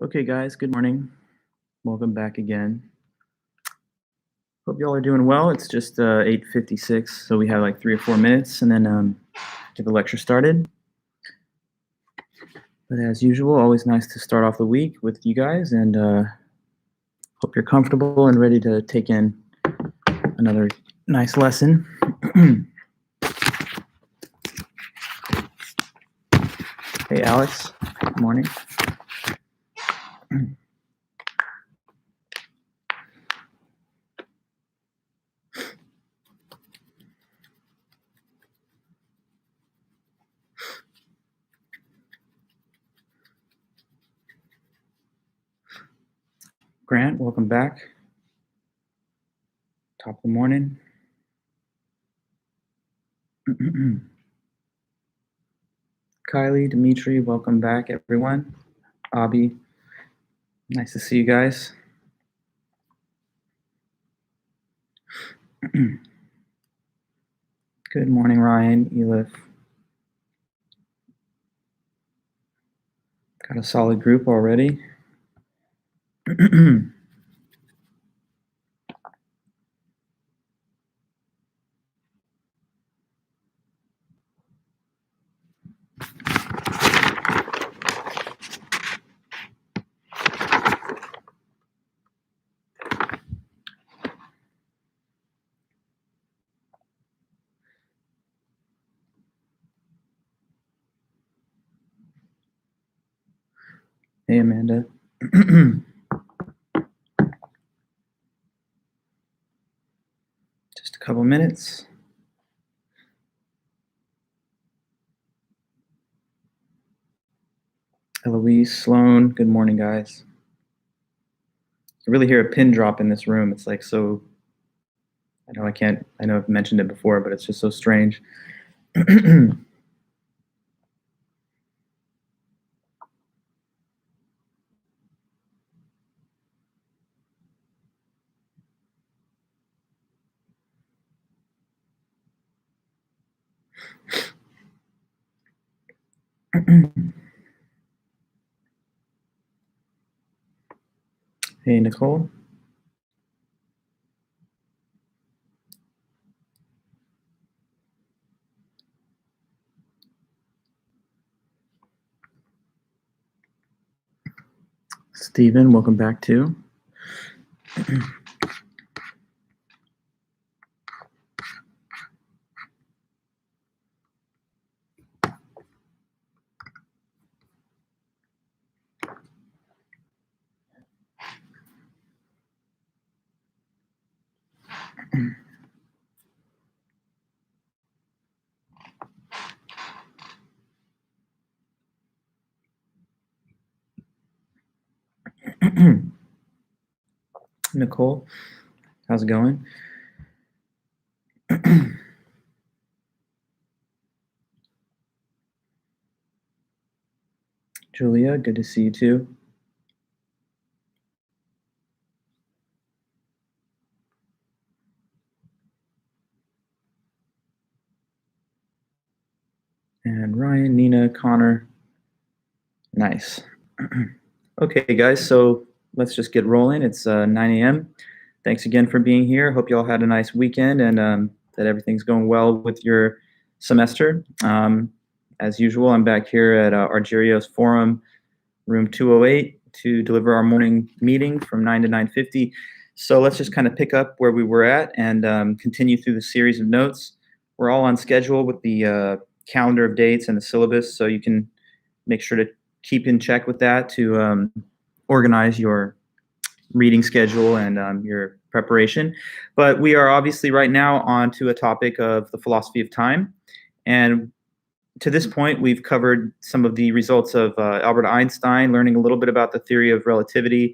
Okay, guys, good morning. Welcome back again. Hope y'all are doing well. It's just 8:56, so we have like 3 or 4 minutes, and then get the lecture started. But as usual, always nice to start off the week with you guys, and hope you're comfortable and ready to take in another nice lesson. Hey, Alex. Good morning. Grant, welcome back. Top of the morning. Kylie, Dimitri, welcome back, everyone. Abby, nice to see you guys. Good morning, Ryan, Elif. Got a solid group already. Hey, Amanda. Just a couple minutes. Eloise, Sloan, good morning, guys. I really hear a pin drop in this room. It's like so, I know I've mentioned it before, but it's just so strange. Hey, Nicole. Stephen, welcome back too. Nicole, how's it going? Julia, good to see you too. And Ryan, Nina, Connor. Nice. Okay, guys, so let's just get rolling. It's 9 a.m. Thanks again for being here. Hope you all had a nice weekend and that everything's going well with your semester. As usual, I'm back here at Argerios Forum, room 208, to deliver our morning meeting from 9 to 9:50. So let's just kind of pick up where we were at and continue through the series of notes. We're all on schedule with the calendar of dates and the syllabus, so you can make sure to keep in check with that to organize your reading schedule and your preparation. But we are obviously right now on to a topic of the philosophy of time. And to this point, we've covered some of the results of Albert Einstein, learning a little bit about the theory of relativity,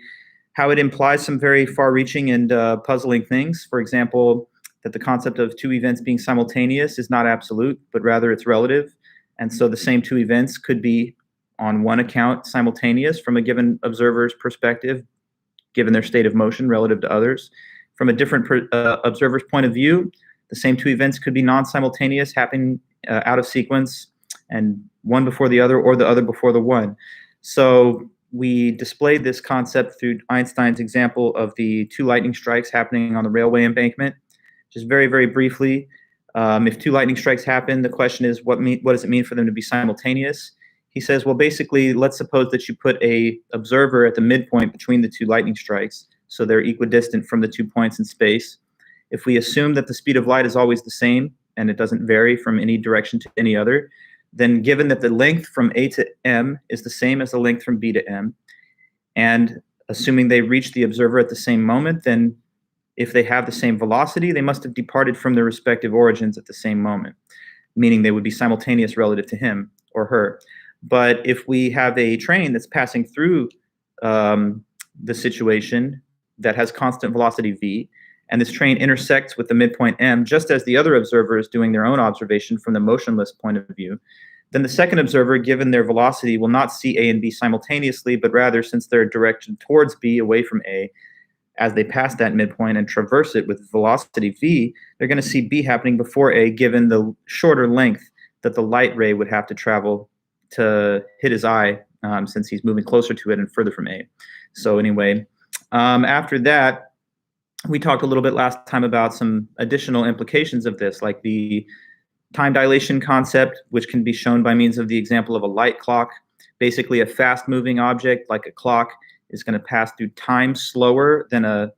how it implies some very far-reaching and puzzling things. For example, that the concept of two events being simultaneous is not absolute, but rather it's relative. And so the same two events could be on one account simultaneous from a given observer's perspective, given their state of motion relative to others. From a different observer's point of view, the same two events could be non-simultaneous, happening out of sequence, and one before the other or the other before the one. So we displayed this concept through Einstein's example of the two lightning strikes happening on the railway embankment. Just very, very briefly, if two lightning strikes happen, the question is, what does it mean for them to be simultaneous? He says, well, basically, let's suppose that you put a observer at the midpoint between the two lightning strikes, so they're equidistant from the 2 points in space. If we assume that the speed of light is always the same and it doesn't vary from any direction to any other, then given that the length from A to M is the same as the length from B to M, and assuming they reach the observer at the same moment, then if they have the same velocity, they must have departed from their respective origins at the same moment, meaning they would be simultaneous relative to him or her. But if we have a train that's passing through the situation that has constant velocity v, and this train intersects with the midpoint m, just as the other observer is doing their own observation from the motionless point of view, then the second observer, given their velocity, will not see A and B simultaneously, but rather, since they're directed towards B away from A, as they pass that midpoint and traverse it with velocity v, they're going to see B happening before A, given the shorter length that the light ray would have to travel to hit his eye, since he's moving closer to it and further from A. So anyway, after that, we talked a little bit last time about some additional implications of this, like the time dilation concept, which can be shown by means of the example of a light clock. Basically, a fast-moving object like a clock is going to pass through time slower than a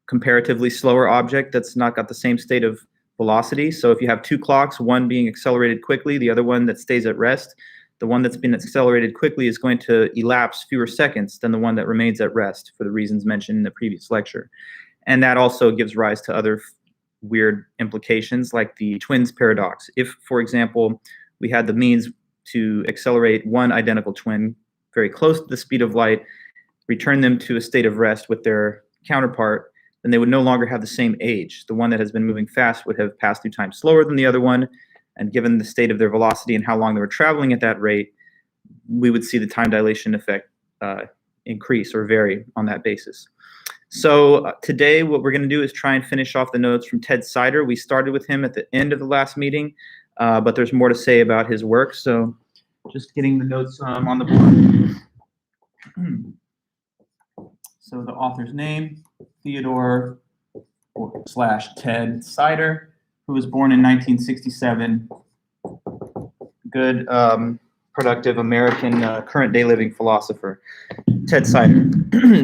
comparatively slower object that's not got the same state of velocity. So if you have two clocks, one being accelerated quickly, the other one that stays at rest, the one that's been accelerated quickly is going to elapse fewer seconds than the one that remains at rest for the reasons mentioned in the previous lecture. And that also gives rise to other weird implications like the twins paradox. If, for example, we had the means to accelerate one identical twin very close to the speed of light, return them to a state of rest with their counterpart, then they would no longer have the same age. The one that has been moving fast would have passed through time slower than the other one, and given the state of their velocity and how long they were traveling at that rate, we would see the time dilation effect increase or vary on that basis. So today what we're going to do is try and finish off the notes from Ted Sider. We started with him at the end of the last meeting, but there's more to say about his work. So just getting the notes on the board. So the author's name, Theodore / Ted Sider, who was born in 1967. Good, productive American current day living philosopher, Ted Sider.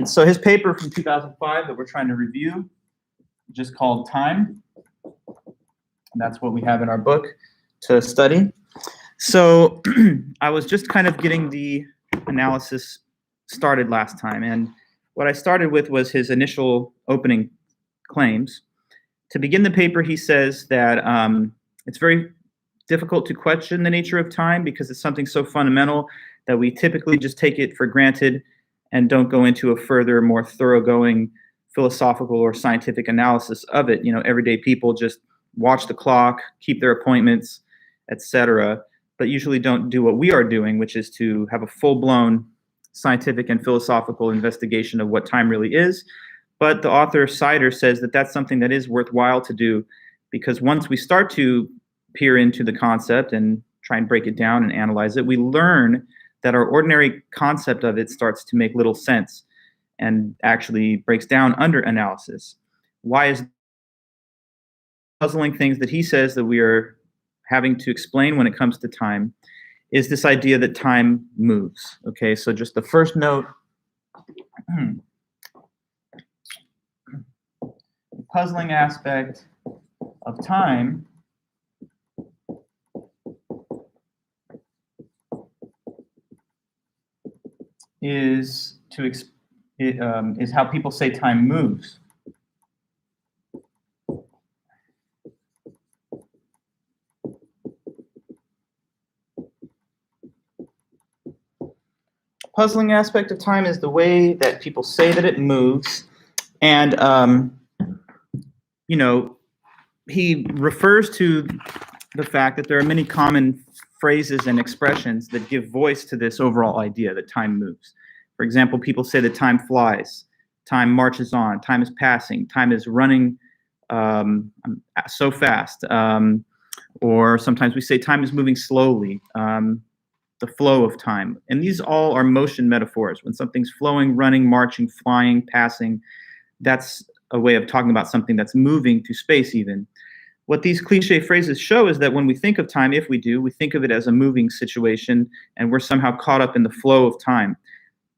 So his paper from 2005 that we're trying to review, just called Time. And that's what we have in our book to study. So I was just kind of getting the analysis started last time, and what I started with was his initial opening claims. To begin the paper, he says that it's very difficult to question the nature of time because it's something so fundamental that we typically just take it for granted and don't go into a further, more thoroughgoing philosophical or scientific analysis of it. You know, everyday people just watch the clock, keep their appointments, etc., but usually don't do what we are doing, which is to have a full-blown scientific and philosophical investigation of what time really is. But the author Sider says that that's something that is worthwhile to do, because once we start to peer into the concept and try and break it down and analyze it, we learn that our ordinary concept of it starts to make little sense and actually breaks down under analysis. Why is puzzling things that he says that we are having to explain when it comes to time is this idea that time moves. Okay, so just the first note, the puzzling aspect of time is how people say time moves. Puzzling aspect of time is the way that people say that it moves, and you know, he refers to the fact that there are many common phrases and expressions that give voice to this overall idea that time moves. For example, people say that time flies, time marches on, time is passing, time is running so fast, or sometimes we say time is moving slowly. the flow of time. And these all are motion metaphors. When something's flowing, running, marching, flying, passing, that's a way of talking about something that's moving through space even. What these cliche phrases show is that when we think of time, if we do, we think of it as a moving situation, and we're somehow caught up in the flow of time.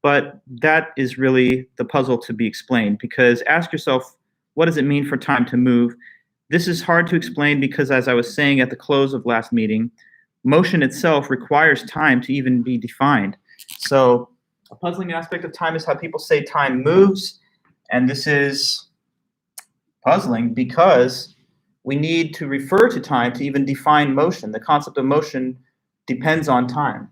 But that is really the puzzle to be explained, because ask yourself, what does it mean for time to move? This is hard to explain because, as I was saying at the close of last meeting, motion itself requires time to even be defined. So a puzzling aspect of time is how people say time moves, and this is puzzling because we need to refer to time to even define motion. The concept of motion depends on time.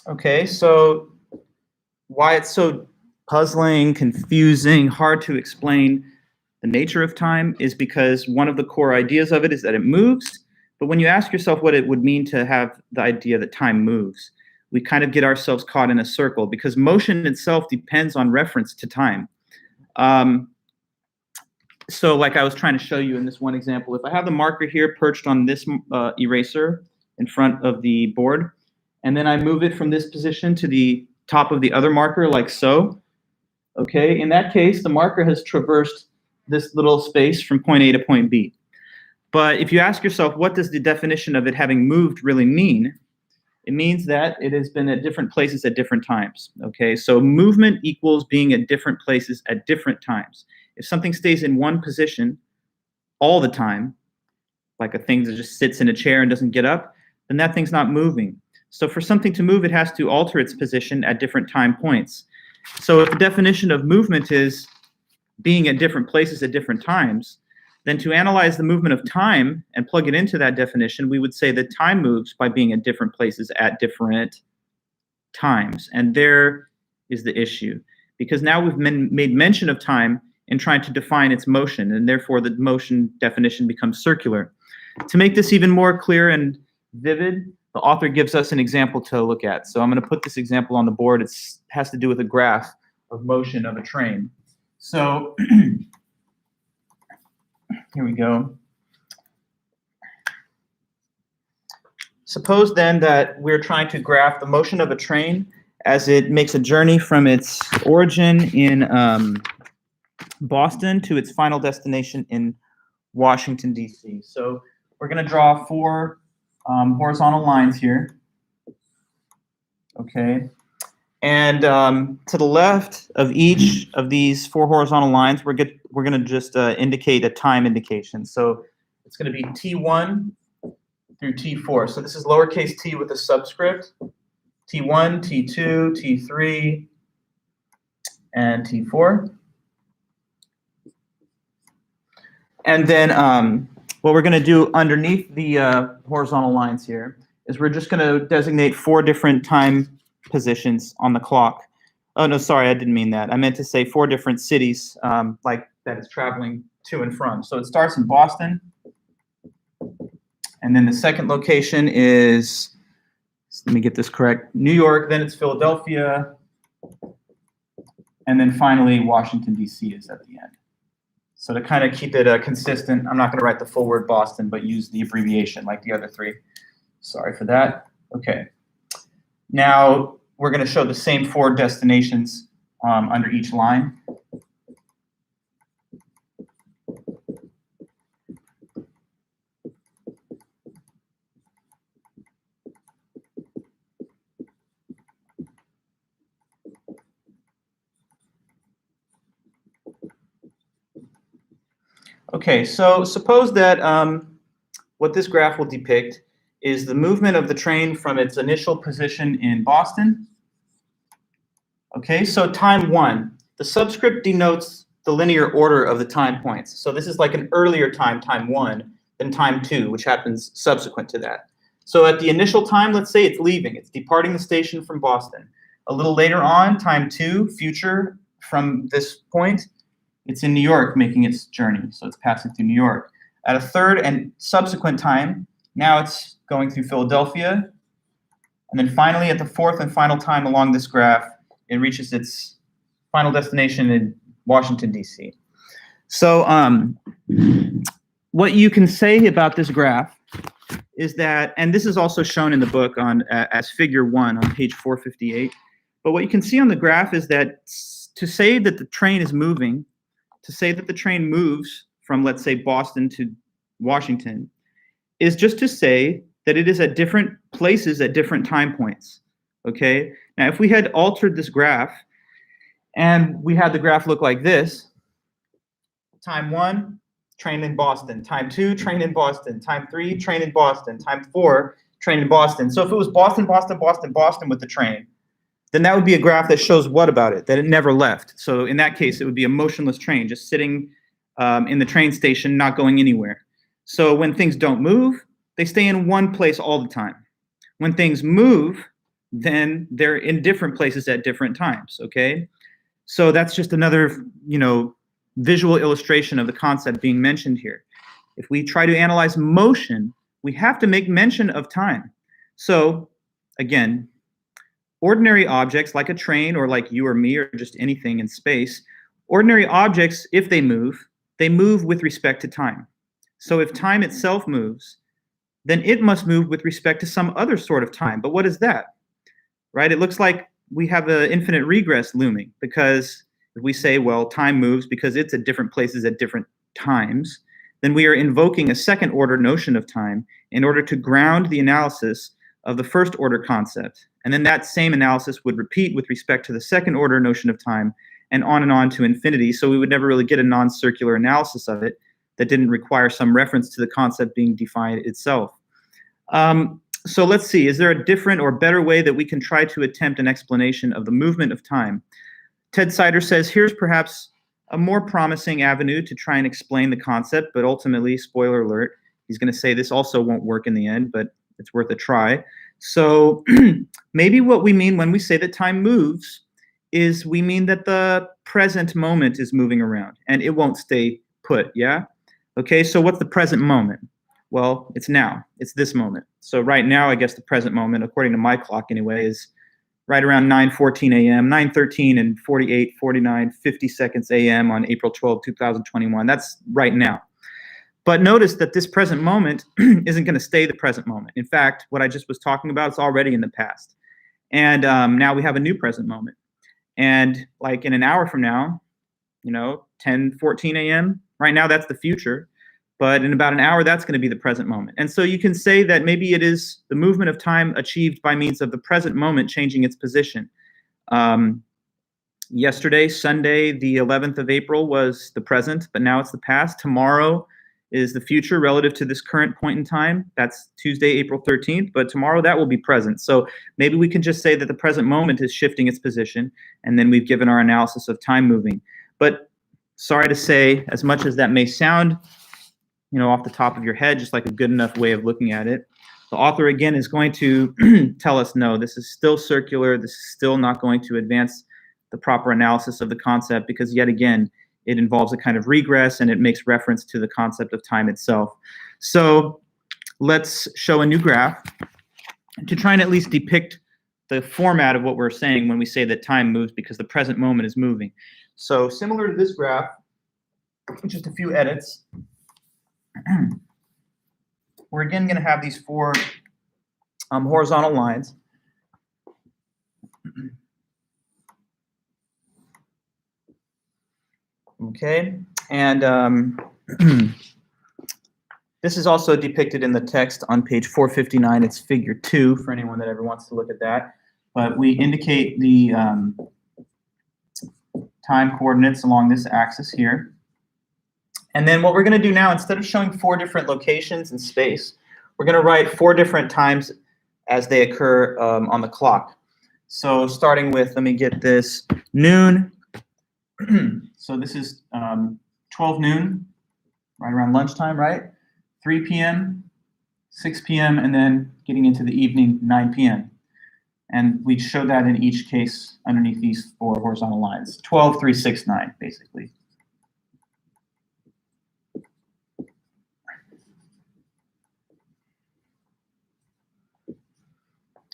Okay, so why it's so puzzling, confusing, hard to explain the nature of time is because one of the core ideas of it is that it moves. But when you ask yourself what it would mean to have the idea that time moves, we kind of get ourselves caught in a circle because motion itself depends on reference to time. So like I was trying to show you in this one example, if I have the marker here perched on this eraser in front of the board, and then I move it from this position to the top of the other marker like so, okay, in that case, the marker has traversed this little space from point A to point B. But if you ask yourself, what does the definition of it having moved really mean? It means that it has been at different places at different times, okay? So movement equals being at different places at different times. If something stays in one position all the time, like a thing that just sits in a chair and doesn't get up, then that thing's not moving. So for something to move, it has to alter its position at different time points. So if the definition of movement is being at different places at different times, then to analyze the movement of time and plug it into that definition, we would say that time moves by being at different places at different times. And there is the issue, because now we've made mention of time in trying to define its motion, and therefore the motion definition becomes circular. To make this even more clear and vivid, the author gives us an example to look at. So I'm going to put this example on the board. It has to do with a graph of motion of a train. So here we go. Suppose then that we're trying to graph the motion of a train as it makes a journey from its origin in Boston to its final destination in Washington, D.C. So we're going to draw four horizontal lines here. Okay. And to the left of each of these four horizontal lines, we're going to just indicate a time indication. So it's going to be T1 through T4. So this is lowercase t with a subscript. T1, T2, T3, and T4. And then what we're going to do underneath the horizontal lines here is we're just going to designate 4 different time positions on the clock. Oh, no, sorry, I didn't mean that. I meant to say 4 different cities like that it's traveling to and from. So it starts in Boston. And then the second location is, let me get this correct, New York, then it's Philadelphia. And then finally, Washington, D.C. is at the end. So to kind of keep it consistent, I'm not going to write the full word Boston, but use the abbreviation like the other 3. Sorry for that. Okay. Now we're going to show the same 4 destinations under each line. Okay, so suppose that what this graph will depict is the movement of the train from its initial position in Boston. Okay, so time 1. The subscript denotes the linear order of the time points. So this is like an earlier time, time 1, than time 2, which happens subsequent to that. So at the initial time, let's say it's leaving. It's departing the station from Boston. A little later on, time 2, future from this point, it's in New York making its journey, so it's passing through New York. At a third and subsequent time, now it's going through Philadelphia, and then finally at the fourth and final time along this graph, it reaches its final destination in Washington, D.C. So what you can say about this graph is that, and this is also shown in the book on as figure 1 on page 458, but what you can see on the graph is that to say that the train is moving, to say that the train moves from, let's say, Boston to Washington, is just to say that it is at different places at different time points, okay? Now, if we had altered this graph and we had the graph look like this, time 1, train in Boston, time 2, train in Boston, time 3, train in Boston, time 4, train in Boston. So if it was Boston, Boston, Boston, Boston with the train, then that would be a graph that shows what about it? That it never left. So in that case, it would be a motionless train, just sitting in the train station, not going anywhere. So when things don't move, they stay in one place all the time. When things move, then they're in different places at different times, okay? So that's just another, visual illustration of the concept being mentioned here. If we try to analyze motion, we have to make mention of time. So again, ordinary objects like a train or like you or me or just anything in space, ordinary objects, if they move with respect to time. So if time itself moves, then it must move with respect to some other sort of time. But what is that? Right? It looks like we have an infinite regress looming, because if we say, well, time moves because it's at different places at different times, then we are invoking a second order notion of time in order to ground the analysis of the first order concept. And then that same analysis would repeat with respect to the second order notion of time and on to infinity. So we would never really get a non-circular analysis of it that didn't require some reference to the concept being defined itself. So let's see, is there a different or better way that we can try to attempt an explanation of the movement of time? Ted Sider says, here's perhaps a more promising avenue to try and explain the concept, but ultimately, spoiler alert, he's going to say this also won't work in the end, but it's worth a try. So maybe what we mean when we say that time moves is we mean that the present moment is moving around and it won't stay put, yeah? Okay, so what's the present moment? Well, it's now. It's this moment. So right now, I guess the present moment, according to my clock anyway, is right around 9:14 a.m., 9:13 and 48, 49, 50 seconds a.m. on April 12, 2021. That's right now. But notice that this present moment isn't going to stay the present moment. In fact, what I just was talking about is already in the past. And now we have a new present moment. And like in an hour from now, 10:14 a.m., right now that's the future. But in about an hour, that's going to be the present moment. And so you can say that maybe it is the movement of time achieved by means of the present moment changing its position. Yesterday, Sunday, the 11th of April, was the present, but now it's the past. Tomorrow is the future relative to this current point in time. That's Tuesday, April 13th, but tomorrow that will be present. So maybe we can just say that the present moment is shifting its position, and then we've given our analysis of time moving. But sorry to say, as much as that may sound off the top of your head, just like a good enough way of looking at it, the author again is going to tell us, no, this is still circular. This is still not going to advance the proper analysis of the concept, because yet again, it involves a kind of regress and it makes reference to the concept of time itself. So let's show a new graph to try and at least depict the format of what we're saying when we say that time moves because the present moment is moving. So similar to this graph, just a few edits. We're again going to have these four horizontal lines. Okay, and this is also depicted in the text on page 459. It's figure 2 for anyone that ever wants to look at that. But we indicate the time coordinates along this axis here. And then what we're going to do now, instead of showing 4 different locations in space, we're going to write 4 different times as they occur on the clock. So starting with, let me get this, noon. So this is 12 noon, right around lunchtime, right? 3 p.m., 6 p.m., and then getting into the evening, 9 p.m. And we show that in each case underneath these 4 horizontal lines, 12, 3, 6, 9, basically.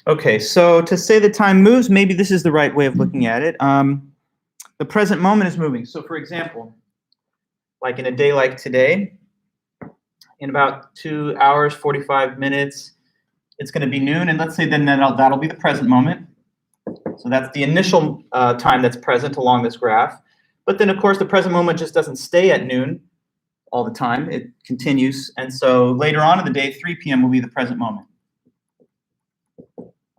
Okay, so to say that time moves, maybe this is the right way of looking at it. The present moment is moving. So for example, like in a day like today, in about 2 hours, 45 minutes, it's going to be noon, and let's say then that'll be the present moment. So that's the initial time that's present along this graph. But then, of course, the present moment just doesn't stay at noon all the time. It continues. And so later on in the day, 3 p.m. will be the present moment.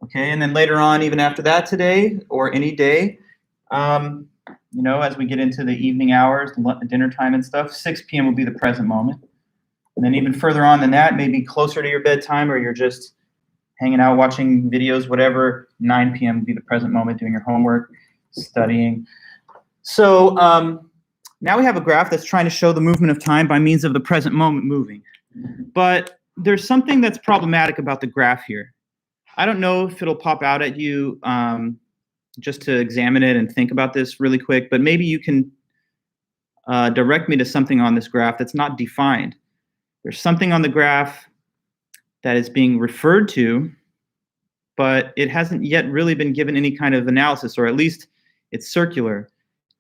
Okay, and then later on, even after that today, or any day, you know, as we get into the evening hours, dinner time and stuff, 6 p.m. will be the present moment. And then even further on than that, maybe closer to your bedtime, or you're just hanging out, watching videos, whatever, 9 p.m. would be the present moment, doing your homework, studying. So now we have a graph that's trying to show the movement of time by means of the present moment moving. But there's something that's problematic about the graph here. I don't know if it'll pop out at you just to examine it and think about this really quick, but maybe you can direct me to something on this graph that's not defined. There's something on the graph that is being referred to, but it hasn't yet really been given any kind of analysis, or at least it's circular.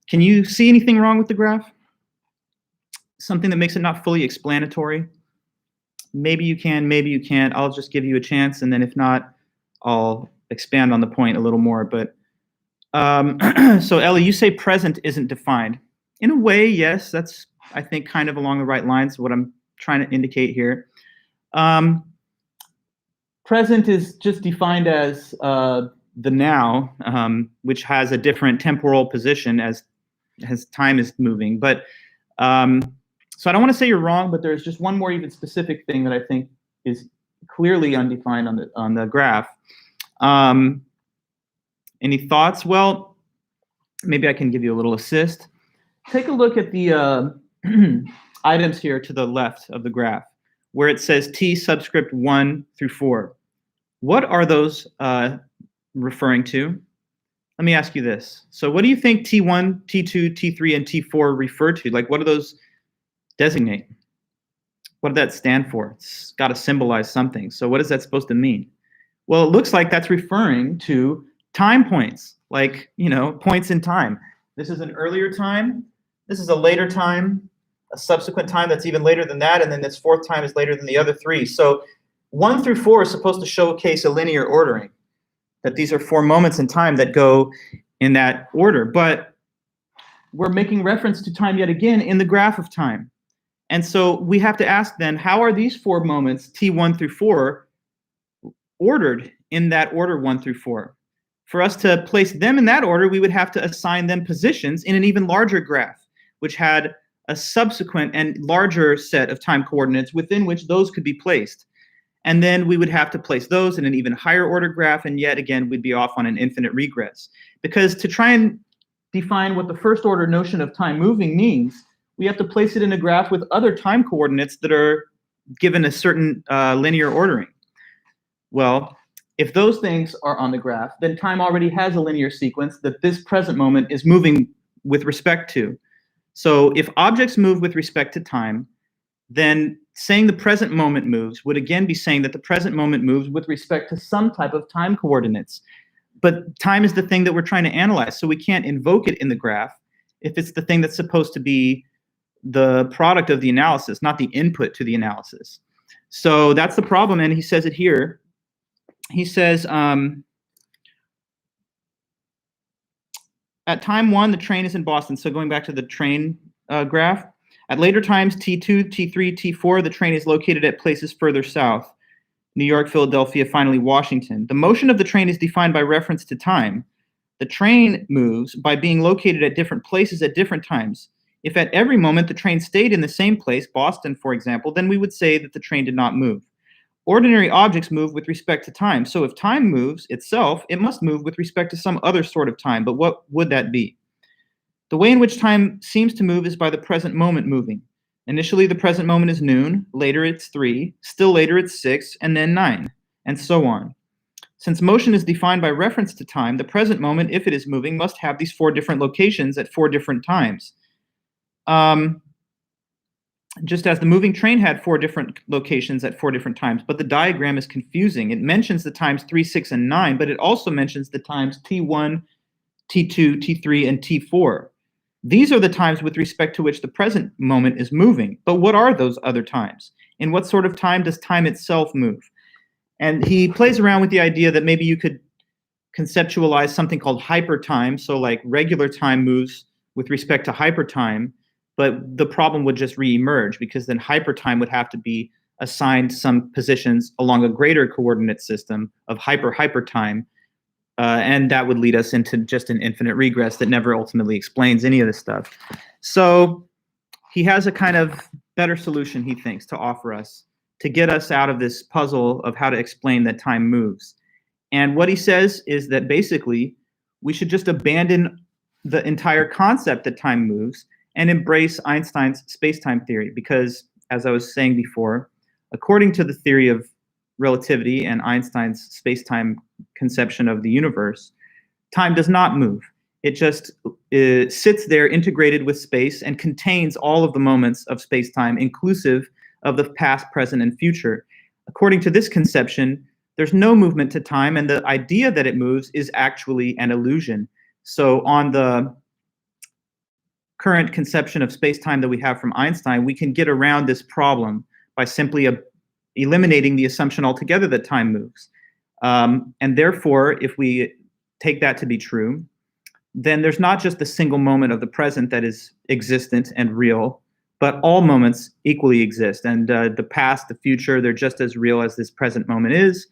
Can you see anything wrong with the graph? Something that makes it not fully explanatory? Maybe you can, maybe you can't. I'll just give you a chance, and then if not, I'll expand on the point a little more. But so Ellie, you say present isn't defined. In a way, yes, that's, I think, kind of along the right lines, what I'm trying to indicate here. Present is just defined as the now, which has a different temporal position as time is moving. But so I don't want to say you're wrong, but there's just one more even specific thing that I think is clearly undefined on the graph. Any thoughts? Well, maybe I can give you a little assist. Take a look at the items here to the left of the graph, where it says T subscript 1 through 4. What are those referring to? Let me ask you this. So what do you think T1, T2, T3, and T4 refer to? Like, what do those designate? What does that stand for? It's got to symbolize something. So what is that supposed to mean? Well, it looks like that's referring to time points, like, you know, points in time. This is an earlier time. This is a later time, a subsequent time that's even later than that, and then this fourth time is later than the other three. So 1 through 4 is supposed to showcase a linear ordering, that these are 4 moments in time that go in that order. But we're making reference to time yet again in the graph of time. And so we have to ask then, how are these 4 moments, T1 through 4, ordered in that order 1 through 4? For us to place them in that order, we would have to assign them positions in an even larger graph, which had a subsequent and larger set of time coordinates within which those could be placed. And then we would have to place those in an even higher order graph, and yet again, we'd be off on an infinite regress. Because to try and define what the first order notion of time moving means, we have to place it in a graph with other time coordinates that are given a certain linear ordering. Well, if those things are on the graph, then time already has a linear sequence that this present moment is moving with respect to. So if objects move with respect to time, then saying the present moment moves would again be saying that the present moment moves with respect to some type of time coordinates. But time is the thing that we're trying to analyze, so we can't invoke it in the graph if it's the thing that's supposed to be the product of the analysis, not the input to the analysis. So that's the problem, and he says it here. He says, at time 1, the train is in Boston. So going back to the train graph, at later times, T2, T3, T4, the train is located at places further south, New York, Philadelphia, finally Washington. The motion of the train is defined by reference to time. The train moves by being located at different places at different times. If at every moment the train stayed in the same place, Boston, for example, then we would say that the train did not move. Ordinary objects move with respect to time. So if time moves itself, it must move with respect to some other sort of time. But what would that be? The way in which time seems to move is by the present moment moving. Initially, the present moment is noon, later it's 3, still later it's 6, and then 9, and so on. Since motion is defined by reference to time, the present moment, if it is moving, must have these 4 different locations at 4 different times. just as the moving train had 4 different locations at 4 different times, but the diagram is confusing. It mentions the times 3, 6, and 9, but it also mentions the times T1, T2, T3, and T4. These are the times with respect to which the present moment is moving. But what are those other times? In what sort of time does time itself move? And he plays around with the idea that maybe you could conceptualize something called hypertime. So like regular time moves with respect to hypertime, but the problem would just reemerge because then hypertime would have to be assigned some positions along a greater coordinate system of hypertime. And that would lead us into just an infinite regress that never ultimately explains any of this stuff. So he has a kind of better solution, he thinks, to offer us to get us out of this puzzle of how to explain that time moves. And what he says is that basically we should just abandon the entire concept that time moves and embrace Einstein's space-time theory, because, as I was saying before, according to the theory of relativity and Einstein's space-time conception of the universe, time does not move. It just sits there integrated with space and contains all of the moments of space-time, inclusive of the past, present, and future. According to this conception, there's no movement to time, and the idea that it moves is actually an illusion. So on the current conception of space-time that we have from Einstein, we can get around this problem by simply eliminating the assumption altogether that time moves. And therefore, if we take that to be true, then there's not just a single moment of the present that is existent and real, but all moments equally exist. And the past, the future, they're just as real as this present moment is,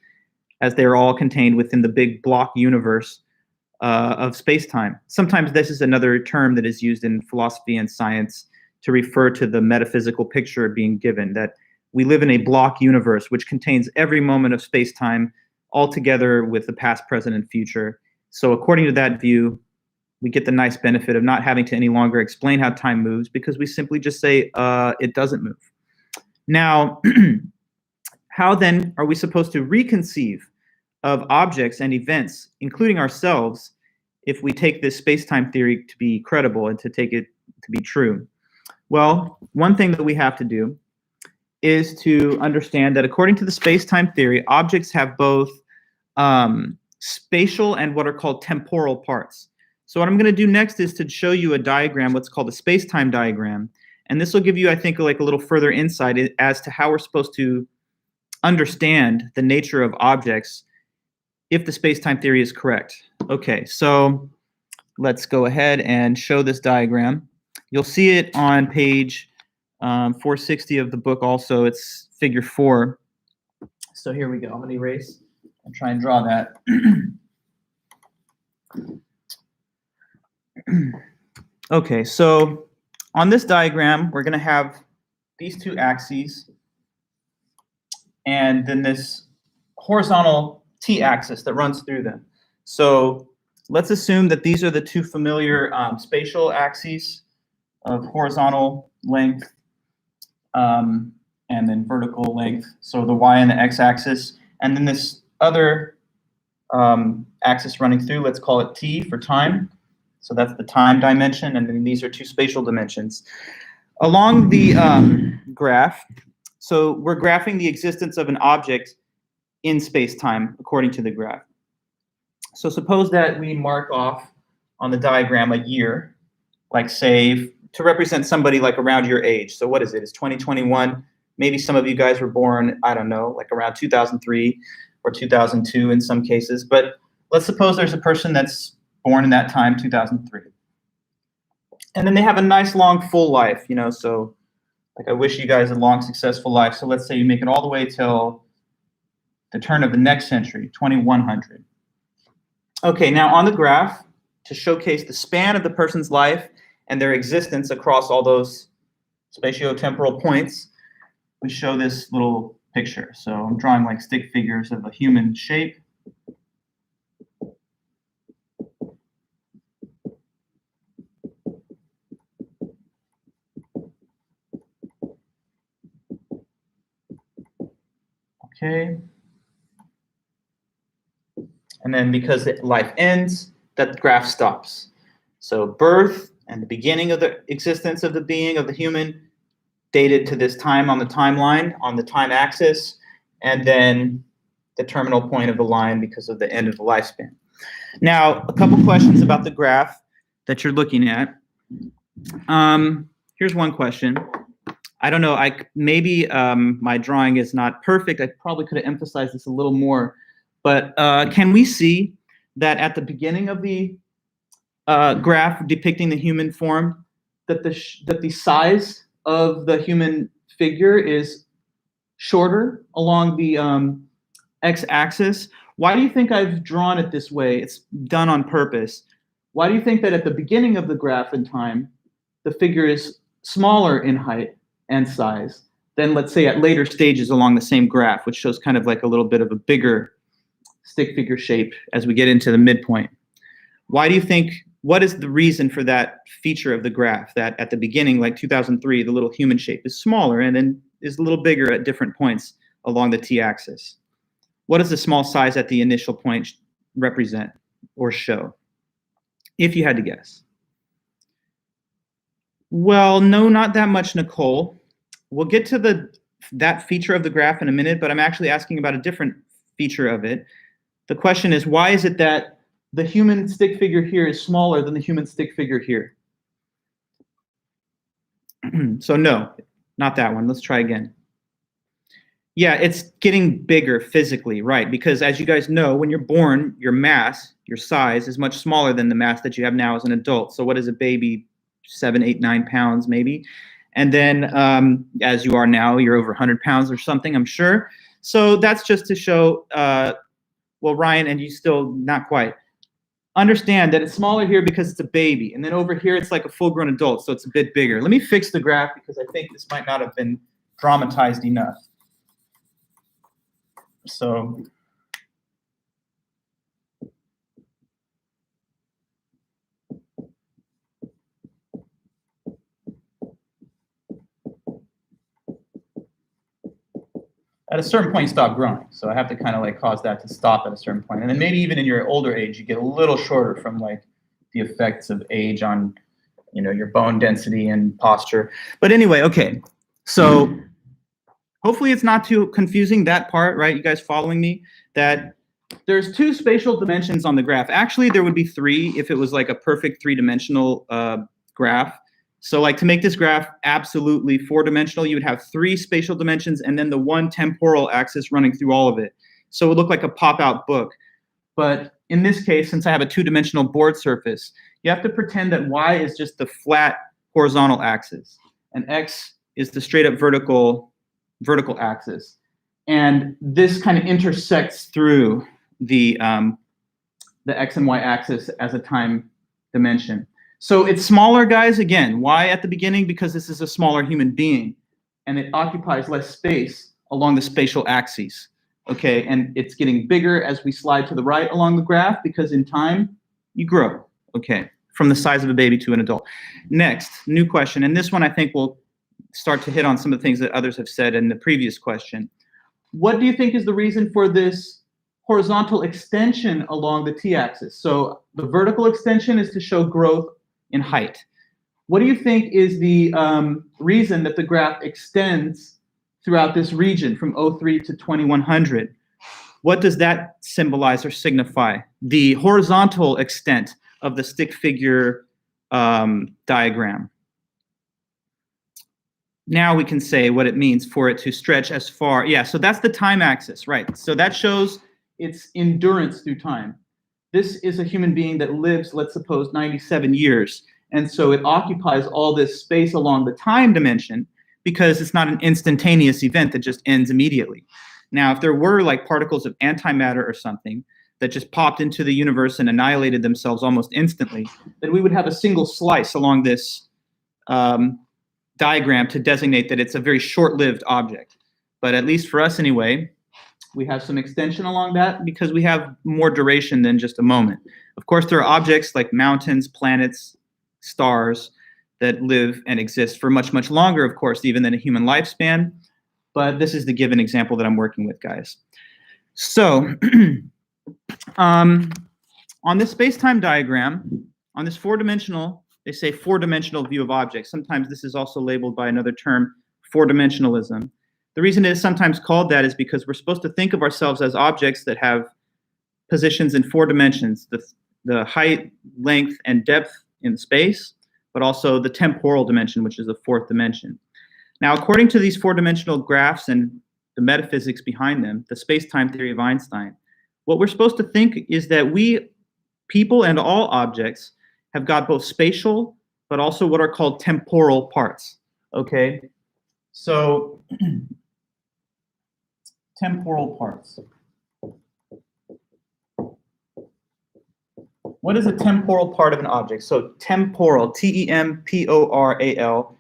as they're all contained within the big block universe of space-time. Sometimes this is another term that is used in philosophy and science to refer to the metaphysical picture being given, that we live in a block universe which contains every moment of space-time all together with the past, present, and future. So according to that view, we get the nice benefit of not having to any longer explain how time moves, because we simply just say it doesn't move. Now, how then are we supposed to reconceive of objects and events, including ourselves, if we take this space-time theory to be credible and to take it to be true? Well, one thing that we have to do is to understand that according to the space-time theory, objects have both spatial and what are called temporal parts. So what I'm going to do next is to show you a diagram, what's called a SpaceTime diagram. And this will give you, I think, like a little further insight as to how we're supposed to understand the nature of objects if the space-time theory is correct. Okay, so let's go ahead and show this diagram. You'll see it on page 460 of the book also. It's figure 4. So here we go. I'm going to erase and try and draw that. Okay, so on this diagram, we're going to have these two axes and then this horizontal t-axis that runs through them. So let's assume that these are the two familiar spatial axes of horizontal length and then vertical length, so the y and the x-axis, and then this other axis running through, let's call it t for time. So that's the time dimension, and then these are two spatial dimensions. Along the graph, so we're graphing the existence of an object in space-time according to the graph. So suppose that we mark off on the diagram a year, like say, to represent somebody like around your age. So what is it? It's 2021. Maybe some of you guys were born, I don't know, like around 2003 or 2002 in some cases. But let's suppose there's a person that's born in that time, 2003. And then they have a nice long full life, you know, so like I wish you guys a long successful life. So let's say you make it all the way till the turn of the next century, 2100. Okay, now on the graph, to showcase the span of the person's life and their existence across all those spatio-temporal points, we show this little picture. So I'm drawing like stick figures of a human shape. Okay. And then because life ends, that graph stops. So birth and the beginning of the existence of the being, of the human, dated to this time on the timeline, on the time axis, and then the terminal point of the line because of the end of the lifespan. Now, a couple questions about the graph that you're looking at. Here's one question. I don't know, maybe my drawing is not perfect. I probably could have emphasized this a little more, but can we see that at the beginning of the graph depicting the human form, that the size of the human figure is shorter along the x-axis? Why do you think I've drawn it this way? It's done on purpose. Why do you think that at the beginning of the graph in time, the figure is smaller in height and size than, let's say, at later stages along the same graph, which shows kind of like a little bit of a bigger stick figure shape as we get into the midpoint? Why do you think, what is the reason for that feature of the graph, that at the beginning, like 2003, the little human shape is smaller and then is a little bigger at different points along the t-axis? What does the small size at the initial point represent or show, if you had to guess? Well, no, not that much, Nicole. We'll get to that feature of the graph in a minute, but I'm actually asking about a different feature of it. The question is, why is it that the human stick figure here is smaller than the human stick figure here? So no, not that one. Let's try again. Yeah, it's getting bigger physically, right? Because as you guys know, when you're born, your mass, your size is much smaller than the mass that you have now as an adult. So what is a baby? 7, 8, 9 pounds maybe. And then as you are now, you're over 100 pounds or something, I'm sure. So that's just to show, well, Ryan, and you still not quite. Understand that it's smaller here because it's a baby. And then over here, it's like a full-grown adult, so it's a bit bigger. Let me fix the graph because I think this might not have been dramatized enough. So at a certain point, you stop growing. So I have to kind of like cause that to stop at a certain point. And then maybe even in your older age, you get a little shorter from like the effects of age on, you know, your bone density and posture. But anyway, okay. So hopefully it's not too confusing, that part, right? You guys following me? That there's 2 spatial dimensions on the graph. Actually, there would be 3 if it was like a perfect 3-dimensional graph. So like to make this graph absolutely 4-dimensional, you would have 3 spatial dimensions and then the 1 temporal axis running through all of it. So it would look like a pop-out book. But in this case, since I have a 2-dimensional board surface, you have to pretend that y is just the flat horizontal axis and x is the straight up vertical axis. And this kind of intersects through the x and y axis as a time dimension. So it's smaller, guys. Again, why at the beginning? Because this is a smaller human being, and it occupies less space along the spatial axes. Okay, and it's getting bigger as we slide to the right along the graph because in time you grow. Okay, from the size of a baby to an adult. Next, new question, and this one I think will start to hit on some of the things that others have said in the previous question. What do you think is the reason for this horizontal extension along the t-axis? So the vertical extension is to show growth in height. What do you think is the reason that the graph extends throughout this region from 03 to 2100? What does that symbolize or signify? The horizontal extent of the stick figure diagram. Now we can say what it means for it to stretch as far. Yeah, so that's the time axis, right? So that shows its endurance through time. This is a human being that lives, let's suppose, 97 years. And so it occupies all this space along the time dimension because it's not an instantaneous event that just ends immediately. Now, if there were like particles of antimatter or something that just popped into the universe and annihilated themselves almost instantly, then we would have a single slice along this diagram to designate that it's a very short-lived object. But at least for us anyway, we have some extension along that because we have more duration than just a moment. Of course, there are objects like mountains, planets, stars that live and exist for much, much longer, of course, even than a human lifespan. But this is the given example that I'm working with, guys. So on this space-time diagram, on this 4-dimensional, they say 4-dimensional view of objects. Sometimes this is also labeled by another term, four-dimensionalism. The reason it is sometimes called that is because we're supposed to think of ourselves as objects that have positions in 4 dimensions, the height, length, and depth in space, but also the temporal dimension, which is the 4th dimension. Now, according to these 4-dimensional graphs and the metaphysics behind them, the SpaceTime theory of Einstein, what we're supposed to think is that we, people and all objects, have got both spatial, but also what are called temporal parts, okay? So, temporal parts. What is a temporal part of an object? So temporal, T-E-M-P-O-R-A-L,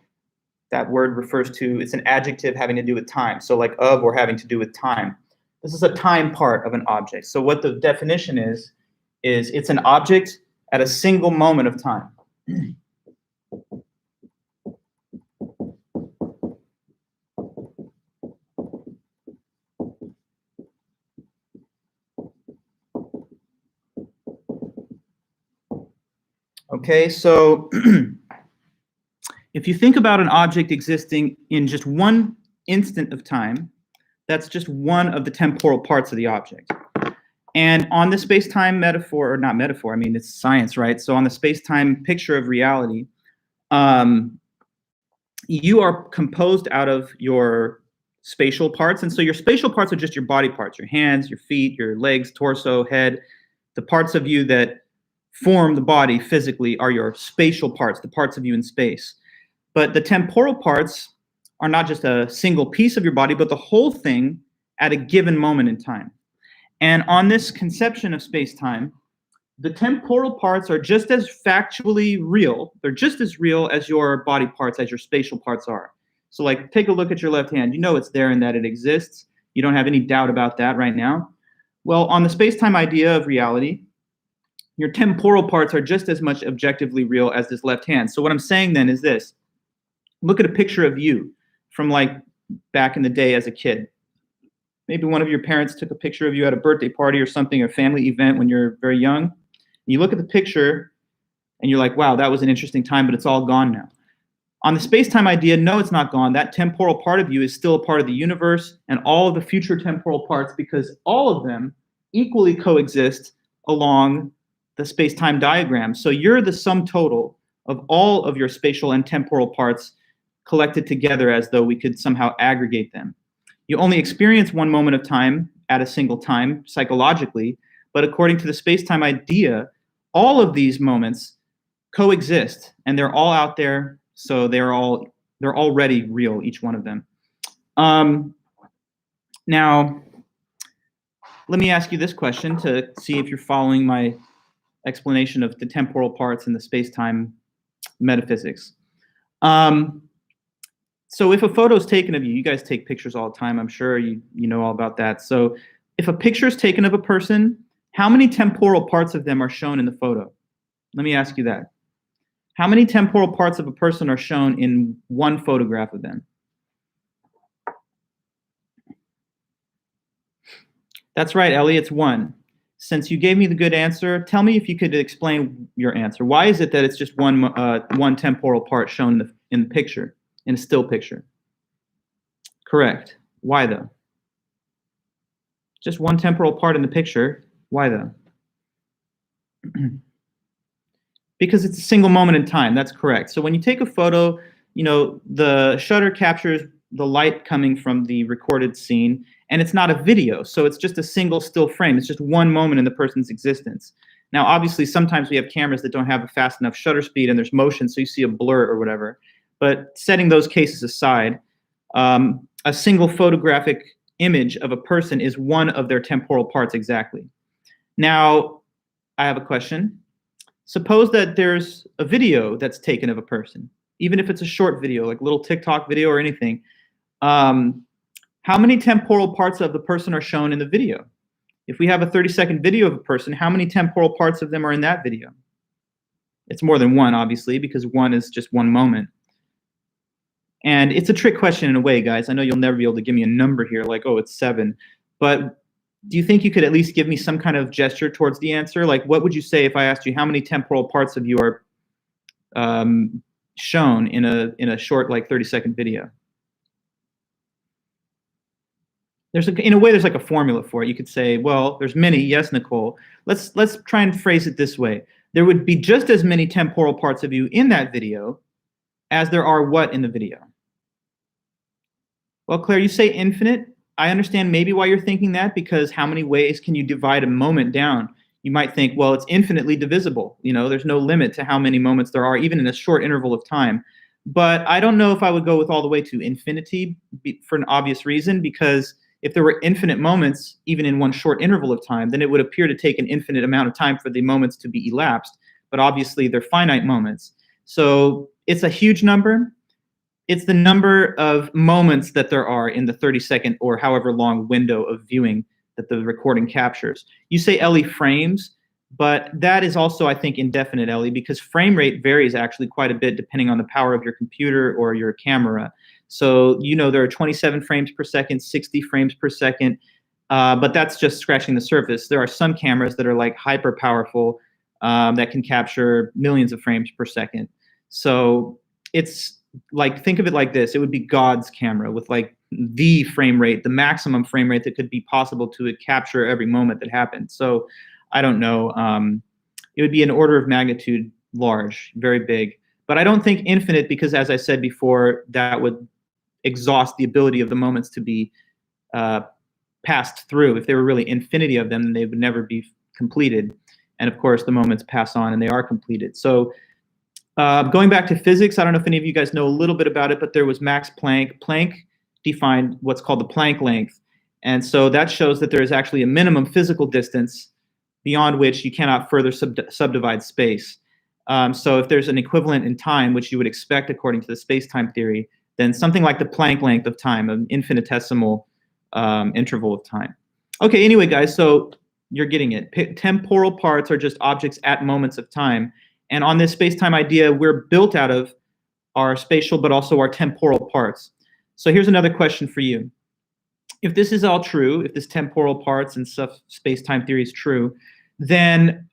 that word refers to, it's an adjective having to do with time. So like of or having to do with time. This is a time part of an object. So what the definition is it's an object at a single moment of time. Okay, so if you think about an object existing in just one instant of time, that's just one of the temporal parts of the object. And on the space-time metaphor, or not metaphor, I mean, it's science, right? So on the space-time picture of reality, you are composed out of your spatial parts. And so your spatial parts are just your body parts, your hands, your feet, your legs, torso, head. The parts of you that form the body physically are your spatial parts, the parts of you in space. But the temporal parts are not just a single piece of your body, but the whole thing at a given moment in time. And on this conception of space-time, the temporal parts are just as factually real. They're just as real as your body parts, as your spatial parts are. So like, take a look at your left hand. You know it's there and that it exists. You don't have any doubt about that right now. Well, on the space-time idea of reality, your temporal parts are just as much objectively real as this left hand. So what I'm saying then is this. Look at a picture of you from like back in the day as a kid. Maybe one of your parents took a picture of you at a birthday party or something, or family event when you're very young. You look at the picture and you're like, wow, that was an interesting time, but it's all gone now. On the space-time idea, no, it's not gone. That temporal part of you is still a part of the universe and all of the future temporal parts, because all of them equally coexist along the space-time diagram. So you're the sum total of all of your spatial and temporal parts collected together as though we could somehow aggregate them. You only experience one moment of time at a single time psychologically, but according to the space-time idea, all of these moments coexist and they're all out there, so they're already real, each one of them. Now, let me ask you this question to see if you're following my explanation of the temporal parts and the space-time metaphysics. So if a photo is taken of you, you guys take pictures all the time, I'm sure you know all about that. So if a picture is taken of a person, how many temporal parts of them are shown in the photo? Let me ask you that. How many temporal parts of a person are shown in one photograph of them? That's right, Ellie, it's one. Since you gave me the good answer, tell me if you could explain your answer. Why is it that it's just one temporal part shown in the picture, in a still picture? Correct. Why though? Just one temporal part in the picture. Why though? Because it's a single moment in time. That's correct. So when you take a photo, you know, the shutter captures the light coming from the recorded scene, and it's not a video, so it's just a single still frame. It's just one moment in the person's existence. Now, obviously, sometimes we have cameras that don't have a fast enough shutter speed and there's motion, so you see a blur or whatever. But setting those cases aside, a single photographic image of a person is one of their temporal parts exactly. Now, I have a question. Suppose that there's a video that's taken of a person, even if it's a short video, like a little TikTok video or anything. How many temporal parts of the person are shown in the video? If we have a 30-second video of a person, how many temporal parts of them are in that video? It's more than one, obviously, because one is just one moment. And it's a trick question in a way, guys. I know you'll never be able to give me a number here, like, oh, it's 7. But do you think you could at least give me some kind of gesture towards the answer? Like, what would you say if I asked you how many temporal parts of you are shown in a short, like, 30-second video? in a way, there's like a formula for it. You could say, well, there's many. Yes, Nicole. Let's try and phrase it this way. There would be just as many temporal parts of you in that video as there are what in the video? Well, Claire, you say infinite. I understand maybe why you're thinking that, because how many ways can you divide a moment down? You might think, well, it's infinitely divisible. There's no limit to how many moments there are, even in a short interval of time. But I don't know if I would go with all the way to infinity for an obvious reason, because if there were infinite moments, even in one short interval of time, then it would appear to take an infinite amount of time for the moments to be elapsed. But obviously, they're finite moments. So it's a huge number. It's the number of moments that there are in the 30-second or however long window of viewing that the recording captures. You say, Ellie, frames, but that is also, I think, indefinite, Ellie, because frame rate varies actually quite a bit depending on the power of your computer or your camera. So, there are 27 frames per second, 60 frames per second, but that's just scratching the surface. There are some cameras that are like hyper powerful that can capture millions of frames per second. So it's like, think of it like this. It would be God's camera with like the frame rate, the maximum frame rate that could be possible to capture every moment that happened. So I don't know. It would be an order of magnitude large, very big. But I don't think infinite, because as I said before, that would exhaust the ability of the moments to be passed through. If there were really infinity of them, then they would never be completed. And of course, the moments pass on and they are completed. So going back to physics, I don't know if any of you guys know a little bit about it, but there was Max Planck. Planck defined what's called the Planck length. And so that shows that there is actually a minimum physical distance beyond which you cannot further subdivide space. So if there's an equivalent in time, which you would expect according to the space-time theory, then something like the Planck length of time, an infinitesimal interval of time. Okay, anyway, guys, so you're getting it. Temporal parts are just objects at moments of time. And on this space-time idea, we're built out of our spatial, but also our temporal parts. So here's another question for you. If this is all true, if this temporal parts and stuff, space-time theory is true, then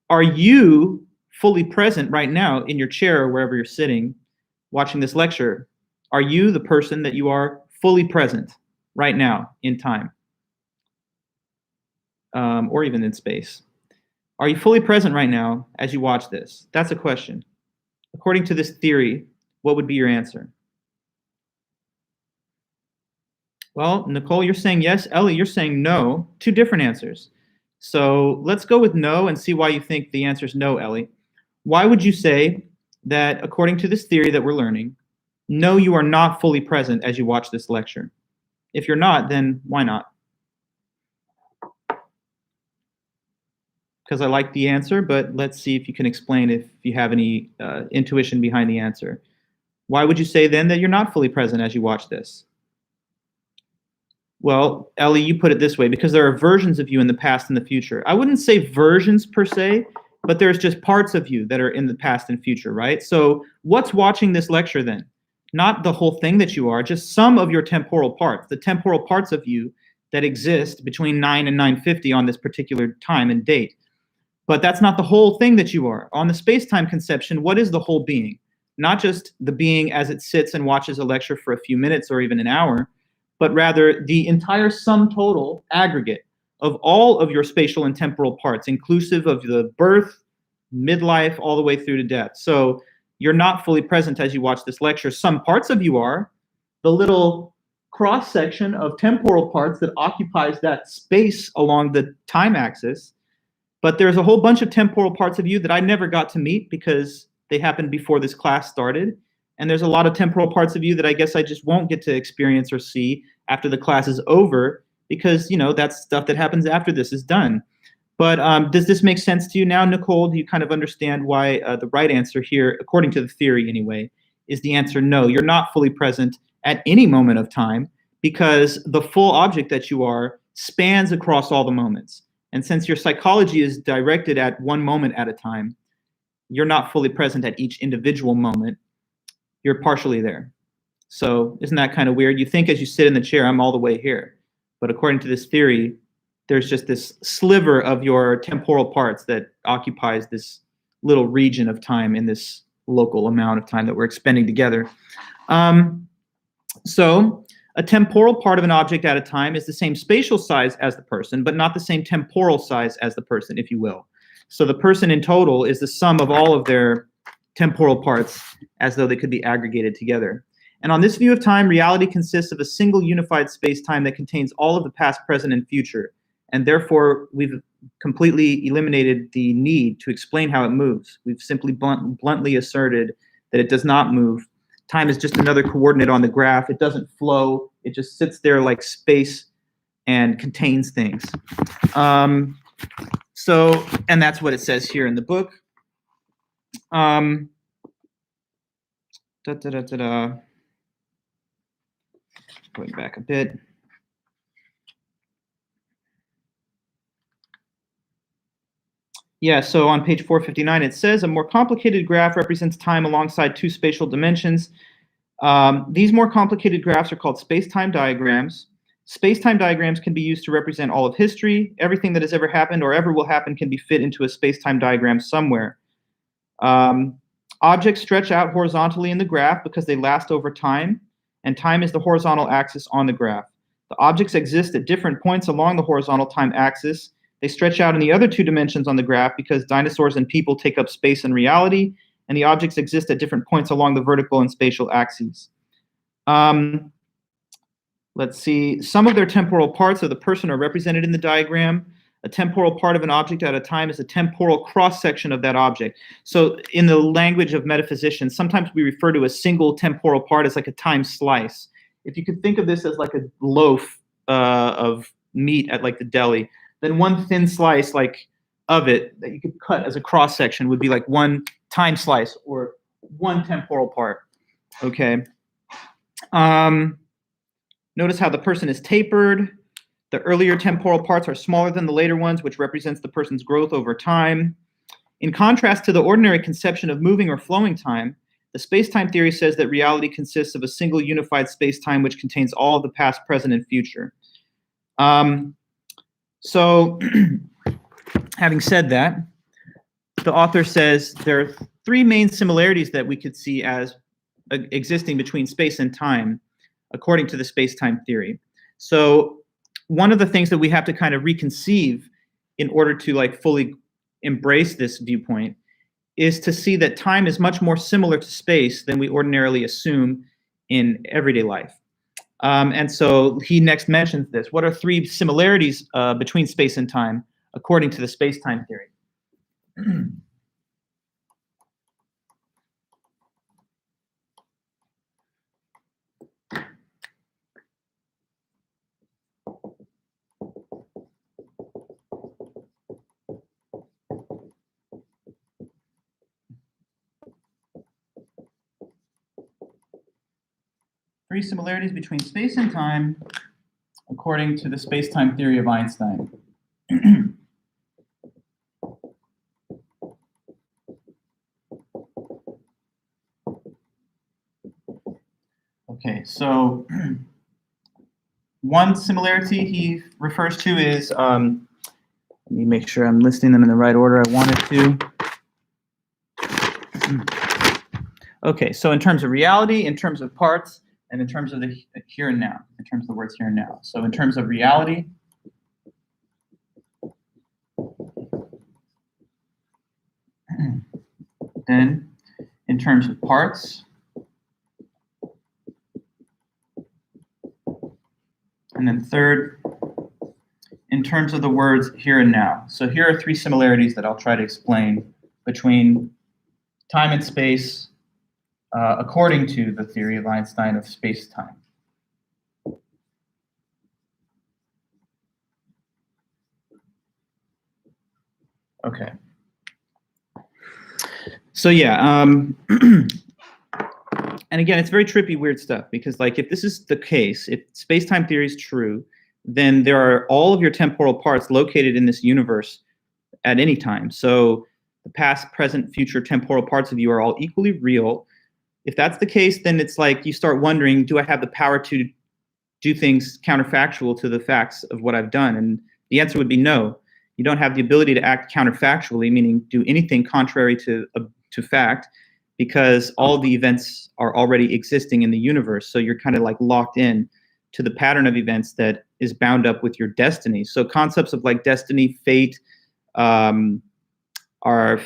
are you fully present right now in your chair or wherever you're sitting watching this lecture? Are you the person that you are fully present right now in time? Or even in space? Are you fully present right now as you watch this? That's a question. According to this theory, what would be your answer? Well, Nicole, you're saying yes. Ellie, you're saying no. Two different answers. So let's go with no and see why you think the answer is no, Ellie. Why would you say that, according to this theory that we're learning, no, you are not fully present as you watch this lecture? If you're not, then why not? Because I like the answer, but let's see if you can explain if you have any intuition behind the answer. Why would you say then that you're not fully present as you watch this? Well, Ellie, you put it this way, because there are versions of you in the past and the future. I wouldn't say versions per se, but there's just parts of you that are in the past and future, right? So what's watching this lecture then? Not the whole thing that you are, just some of your temporal parts, the temporal parts of you that exist between 9 and 9:50 on this particular time and date. But that's not the whole thing that you are. On the space-time conception, what is the whole being? Not just the being as it sits and watches a lecture for a few minutes or even an hour, but rather the entire sum total aggregate of all of your spatial and temporal parts, inclusive of the birth, midlife, all the way through to death. So you're not fully present as you watch this lecture. Some parts of you are. The little cross-section of temporal parts that occupies that space along the time axis. But there's a whole bunch of temporal parts of you that I never got to meet because they happened before this class started. And there's a lot of temporal parts of you that I guess I just won't get to experience or see after the class is over because, that's stuff that happens after this is done. But does this make sense to you now, Nicole? Do you kind of understand why the right answer here, according to the theory anyway, is the answer no. You're not fully present at any moment of time because the full object that you are spans across all the moments. And since your psychology is directed at one moment at a time, you're not fully present at each individual moment. You're partially there. So isn't that kind of weird? You think as you sit in the chair, I'm all the way here. But according to this theory, there's just this sliver of your temporal parts that occupies this little region of time in this local amount of time that we're expending together. So A temporal part of an object at a time is the same spatial size as the person, but not the same temporal size as the person, if you will. So the person in total is the sum of all of their temporal parts, as though they could be aggregated together. And on this view of time, reality consists of a single unified space-time that contains all of the past, present, and future. And therefore, we've completely eliminated the need to explain how it moves. We've simply bluntly asserted that it does not move. Time is just another coordinate on the graph. It doesn't flow. It just sits there like space and contains things. And that's what it says here in the book. Going back a bit. Yeah, so on page 459, it says a more complicated graph represents time alongside two spatial dimensions. These more complicated graphs are called SpaceTime Diagrams. SpaceTime diagrams can be used to represent all of history. Everything that has ever happened or ever will happen can be fit into a SpaceTime diagram somewhere. Objects stretch out horizontally in the graph because they last over time, and time is the horizontal axis on the graph. The objects exist at different points along the horizontal time axis. They stretch out in the other two dimensions on the graph because dinosaurs and people take up space and reality, and the objects exist at different points along the vertical and spatial axes. Let's see. Some of their temporal parts of the person are represented in the diagram. A temporal part of an object at a time is a temporal cross-section of that object. So in the language of metaphysicians, sometimes we refer to a single temporal part as like a time slice. If you could think of this as like a loaf of meat at like the deli, then one thin slice like of it that you could cut as a cross-section would be like one time slice or one temporal part. Okay. Notice how the person is tapered. The earlier temporal parts are smaller than the later ones, which represents the person's growth over time. In contrast to the ordinary conception of moving or flowing time, the space-time theory says that reality consists of a single unified space-time which contains all of the past, present, and future. So having said that, the author says there are three main similarities that we could see as existing between space and time, according to the space-time theory. So one of the things that we have to kind of reconceive in order to like fully embrace this viewpoint is to see that time is much more similar to space than we ordinarily assume in everyday life. And so he next mentions this. What are three similarities between space and time according to the space-time theory? Three similarities between space and time, according to the space-time theory of Einstein. Okay, so one similarity he refers to is, let me make sure I'm listing them in the right order I wanted to. Okay, so in terms of reality, in terms of parts, and in terms of the here and now, in terms of the words here and now. So in terms of reality, then in terms of parts, and then third, in terms of the words here and now. So here are three similarities that I'll try to explain between time and space, according to the theory of Einstein of space-time. Okay. So yeah, and again, it's very trippy, weird stuff, because like if this is the case, if space-time theory is true, then there are all of your temporal parts located in this universe at any time. So the past, present, future temporal parts of you are all equally real. If that's the case, then it's like you start wondering, do I have the power to do things counterfactual to the facts of what I've done? And the answer would be no. You don't have the ability to act counterfactually, meaning do anything contrary to fact, because all the events are already existing in the universe. So you're kind of like locked in to the pattern of events that is bound up with your destiny. So concepts of like destiny, fate, are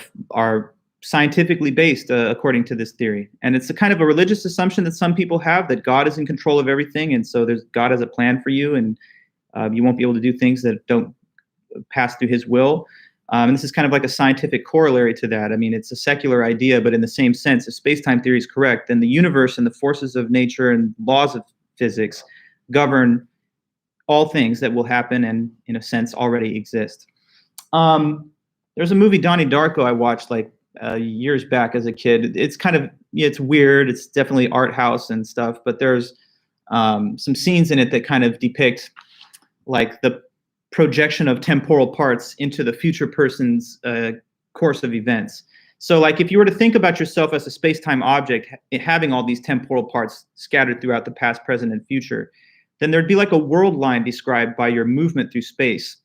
scientifically based according to this theory. And it's a kind of a religious assumption that some people have, that God is in control of everything, and so God has a plan for you, and you won't be able to do things that don't pass through his will. And this is kind of like a scientific corollary to that. I mean, it's a secular idea, but in the same sense, if space-time theory is correct, then the universe and the forces of nature and laws of physics govern all things that will happen and, in a sense, already exist. There's a movie, Donnie Darko, I watched like years back as a kid. It's kind of, it's weird. It's definitely art house and stuff, but there's some scenes in it that kind of depict like the projection of temporal parts into the future person's course of events. So like if you were to think about yourself as a space-time object having all these temporal parts scattered throughout the past, present, and future, then there'd be like a world line described by your movement through space.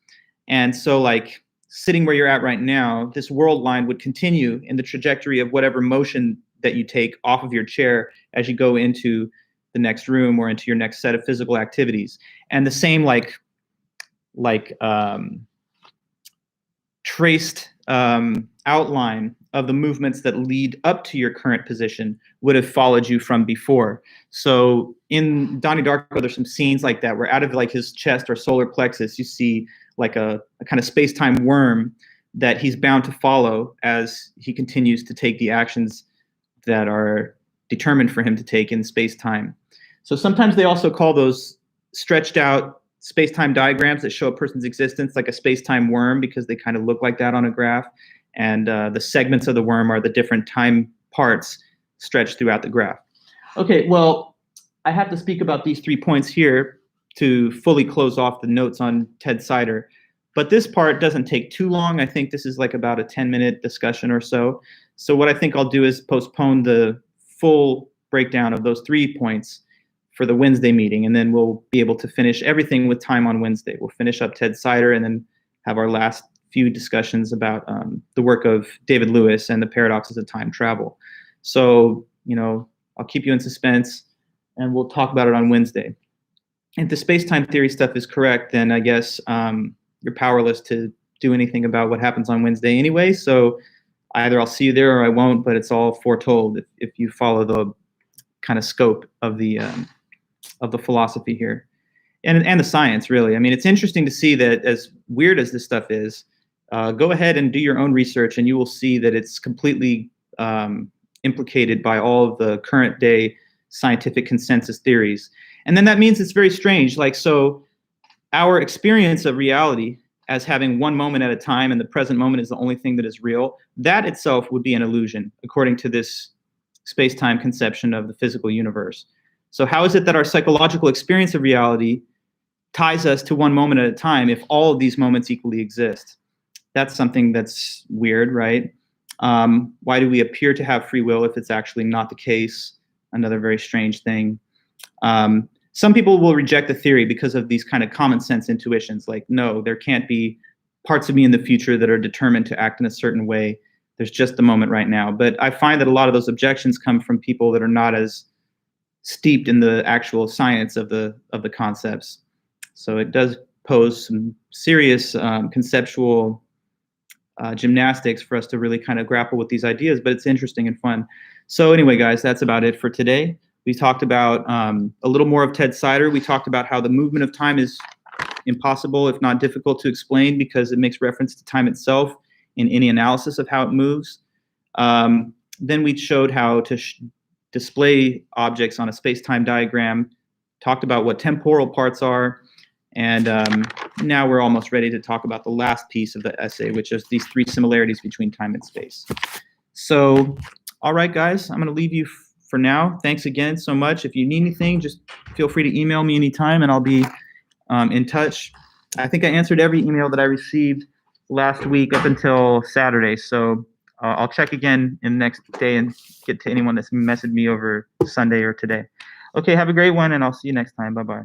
And so like sitting where you're at right now, this world line would continue in the trajectory of whatever motion that you take off of your chair as you go into the next room or into your next set of physical activities. And the same traced outline of the movements that lead up to your current position would have followed you from before. So in Donnie Darko, there's some scenes like that where out of like his chest or solar plexus, you see like a kind of space-time worm that he's bound to follow as he continues to take the actions that are determined for him to take in space-time. So sometimes they also call those stretched out space-time diagrams that show a person's existence like a space-time worm, because they kind of look like that on a graph. And the segments of the worm are the different time parts stretched throughout the graph. Okay, well, I have to speak about these 3 points here to fully close off the notes on Ted Sider. But this part doesn't take too long. I think this is like about a 10-minute discussion or so. So what I think I'll do is postpone the full breakdown of those 3 points for the Wednesday meeting, and then we'll be able to finish everything with time on Wednesday. We'll finish up Ted Sider and then have our last few discussions about the work of David Lewis and the paradoxes of time travel. So, you know, I'll keep you in suspense and we'll talk about it on Wednesday. If the space-time theory stuff is correct, then I guess you're powerless to do anything about what happens on Wednesday anyway. So either I'll see you there or I won't, but it's all foretold if you follow the kind of scope of the philosophy here and the science, really. I mean, it's interesting to see that, as weird as this stuff is, go ahead and do your own research and you will see that it's completely implicated by all of the current day scientific consensus theories. And then that means it's very strange. Like, so our experience of reality as having one moment at a time and the present moment is the only thing that is real, that itself would be an illusion, according to this space-time conception of the physical universe. So how is it that our psychological experience of reality ties us to one moment at a time if all of these moments equally exist? That's something that's weird, right? Why do we appear to have free will if it's actually not the case? Another very strange thing. Some people will reject the theory because of these kind of common sense intuitions, like, no, there can't be parts of me in the future that are determined to act in a certain way. There's just the moment right now. But I find that a lot of those objections come from people that are not as steeped in the actual science of the concepts. So it does pose some serious conceptual gymnastics for us to really kind of grapple with these ideas, but it's interesting and fun. So anyway, guys, that's about it for today. We talked about a little more of Ted Sider. We talked about how the movement of time is impossible, if not difficult to explain, because it makes reference to time itself in any analysis of how it moves. Then we showed how to display objects on a space-time diagram, talked about what temporal parts are, and now we're almost ready to talk about the last piece of the essay, which is these 3 similarities between time and space. So, all right, guys, I'm going to leave you for now. Thanks again so much. If you need anything, just feel free to email me anytime, and I'll be in touch. I think I answered every email that I received last week up until Saturday, so I'll check again in the next day and get to anyone that's messaged me over Sunday or today. Okay, have a great one, and I'll see you next time. Bye-bye.